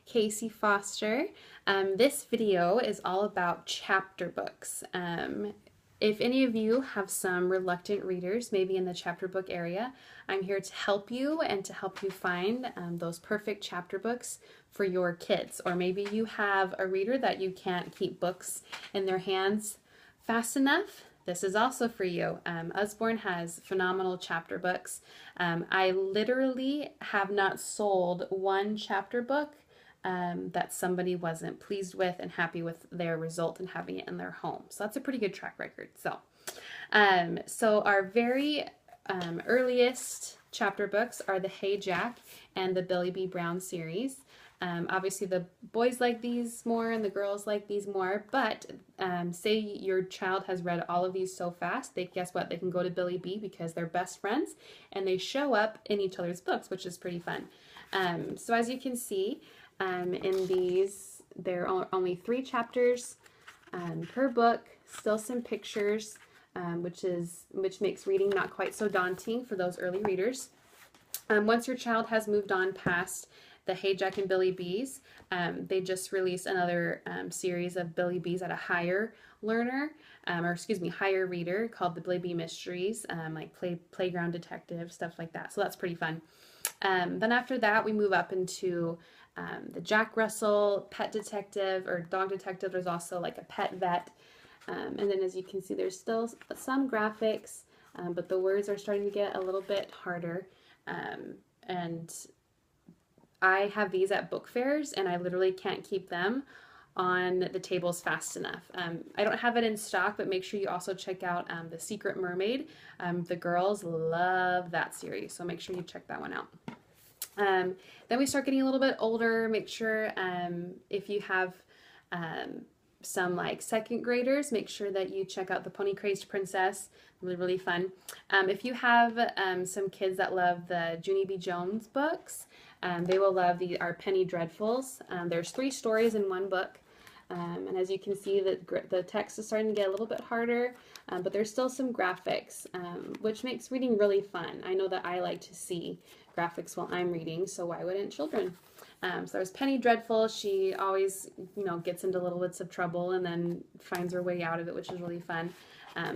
Casey Foster. This video is all about chapter books. If any of you have some reluctant readers, maybe in the chapter book area, I'm here to help you and to help you find those perfect chapter books for your kids. Or maybe you have a reader that you can't keep books in their hands fast enough. This is also for you. Usborne has phenomenal chapter books. I literally have not sold one chapter book that somebody wasn't pleased with and happy with their result and having it in their home. So that's a pretty good track record. So our very earliest chapter books are the Hey Jack and the Billy B. Brown series. Obviously the boys like these more and the girls like these more, but say your child has read all of these so fast, guess what? They can go to Billy B because they're best friends and they show up in each other's books, which is pretty fun. So as you can see, in these, there are only 3 chapters per book, still some pictures, which makes reading not quite so daunting for those early readers. Once your child has moved on past the Hey Jack and Billy B's, they just released another series of Billy B's at a higher learner, higher reader, called the Billy B Mysteries, like Playground Detective, stuff like that. So that's pretty fun. Then after that, we move up into the Jack Russell Pet Detective or Dog Detective. There's also like a Pet Vet. And then as you can see, there's still some graphics, but the words are starting to get a little bit harder. And I have these at book fairs, and I literally can't keep them on the tables fast enough. I don't have it in stock, but make sure you also check out The Secret Mermaid. The girls love that series, so make sure you check that one out. Then we start getting a little bit older. Make sure if you have some like second graders, make sure that you check out the Pony Crazed Princess. Really fun. If you have some kids that love the Junie B. Jones books, they will love our Penny Dreadfuls. There's 3 stories in one book. And as you can see, the text is starting to get a little bit harder, but there's still some graphics, which makes reading really fun. I know that I like to see graphics while I'm reading, so why wouldn't children? So there's Penny Dreadful. She always, gets into little bits of trouble and then finds her way out of it, which is really fun.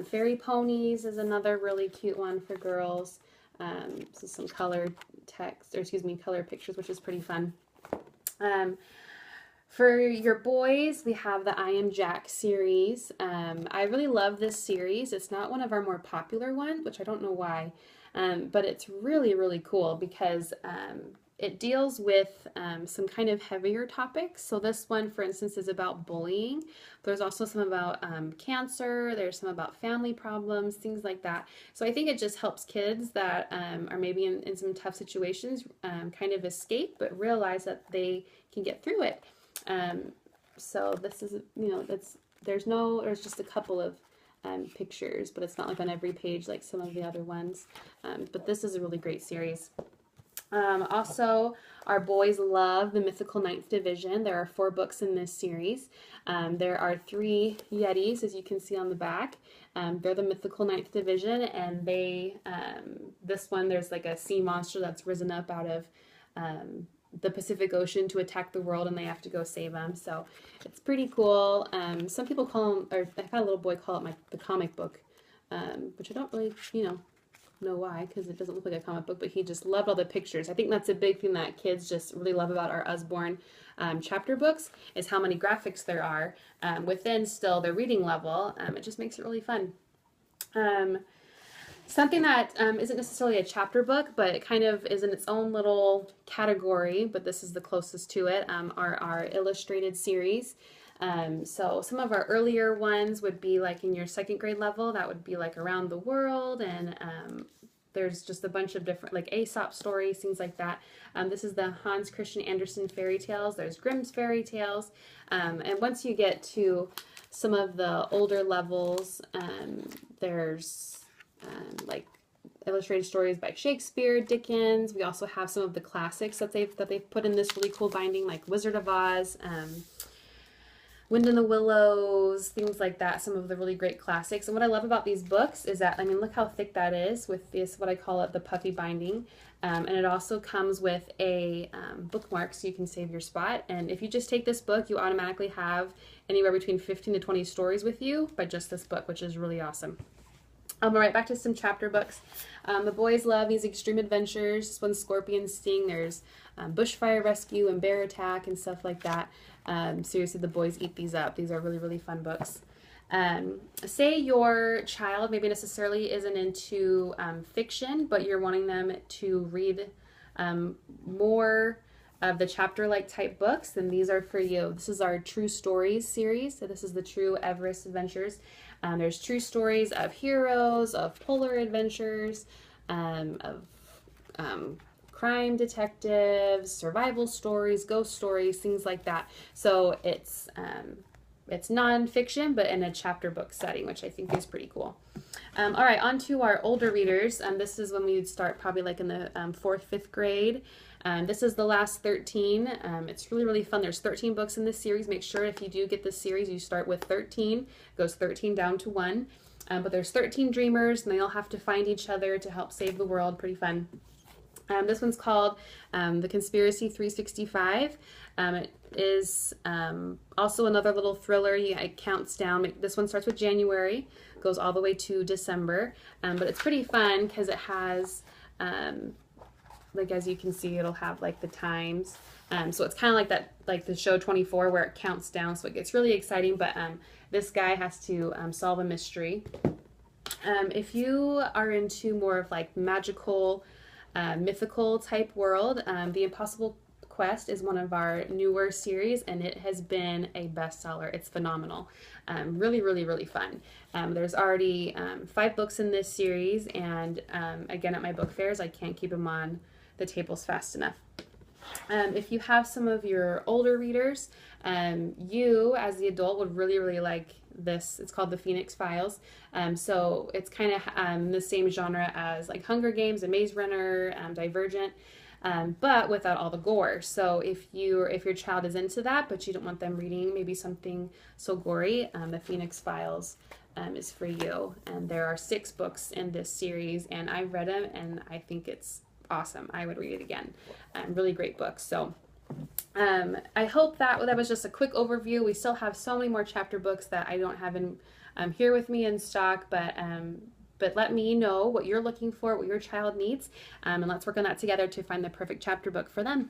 Fairy Ponies is another really cute one for girls. So some color text, color pictures, which is pretty fun. For your boys, we have the I Am Jack series. I really love this series. It's not one of our more popular ones, which I don't know why, but it's really, really cool because it deals with some kind of heavier topics. So this one, for instance, is about bullying. There's also some about cancer. There's some about family problems, things like that. So I think it just helps kids that are maybe in some tough situations kind of escape, but realize that they can get through it. So this is, there's just a couple of pictures, but it's not like on every page like some of the other ones. But this is a really great series. Also, our boys love the Mythical 9th Division. There are 4 books in this series. There are 3 Yetis, as you can see on the back. They're the Mythical 9th Division, and this one, there's like a sea monster that's risen up out of the Pacific Ocean to attack the world, and they have to go save them. So it's pretty cool. Some people call them, or I've had a little boy call it the comic book, which I don't really, know why, because it doesn't look like a comic book, but he just loved all the pictures. I think that's a big thing that kids just really love about our Usborne chapter books, is how many graphics there are within still their reading level. It just makes it really fun. Something that isn't necessarily a chapter book, but it kind of is in its own little category, but this is the closest to it, are our illustrated series. So some of our earlier ones would be like in your 2nd grade level. That would be like Around the World, and there's just a bunch of different like Aesop stories, things like that. This is the Hans Christian Andersen fairy tales. There's Grimm's fairy tales. And once you get to some of the older levels, there's like illustrated stories by Shakespeare, Dickens. We also have some of the classics that they've put in this really cool binding, like Wizard of Oz, Wind in the Willows, things like that, some of the really great classics. And what I love about these books is that, I mean, look how thick that is with this, what I call it, the puffy binding. And it also comes with a bookmark so you can save your spot. And if you just take this book, you automatically have anywhere between 15 to 20 stories with you by just this book, which is really awesome. All right, back to some chapter books. The boys love these extreme adventures. This one's Scorpion Sting. There's bushfire rescue and bear attack and stuff like that. Seriously, the boys eat these up. These are really, really fun books. Say your child maybe necessarily isn't into fiction, but you're wanting them to read more of the chapter-like type books, then these are for you. This is our True Stories series. So this is the True Everest Adventures. There's true stories of heroes, of polar adventures, of crime detectives, survival stories, ghost stories, things like that. So it's nonfiction, but in a chapter book setting, which I think is pretty cool. All right, on to our older readers. This is when we would start probably like in the 4th, 5th grade. This is the last 13. It's really, really fun. There's 13 books in this series. Make sure if you do get this series, you start with 13. It goes 13 down to 1. But there's 13 dreamers, and they all have to find each other to help save the world. Pretty fun. This one's called The Conspiracy 365. It is also another little thriller. It counts down. This one starts with January, goes all the way to December. But it's pretty fun because it has, like as you can see, it'll have like the times. So it's kind of like that, like the show 24 where it counts down. So it gets really exciting. But this guy has to solve a mystery. If you are into more of like magical, mythical type world, The Impossible Quest is one of our newer series, and it has been a bestseller. It's phenomenal. Really, really, really fun. There's already 5 books in this series, and again, at my book fairs, I can't keep them on the tables fast enough. If you have some of your older readers, you as the adult would really, really like this. It's called The Phoenix Files. So it's kind of the same genre as like Hunger Games and Maze Runner, Divergent, but without all the gore. So if your child is into that, but you don't want them reading maybe something so gory, The Phoenix Files is for you. And there are 6 books in this series, and I've read them, and I think it's awesome. I would read it again. Really great books. So I hope that was just a quick overview. We still have so many more chapter books that I don't have in here with me in stock, but let me know what you're looking for, what your child needs, and let's work on that together to find the perfect chapter book for them.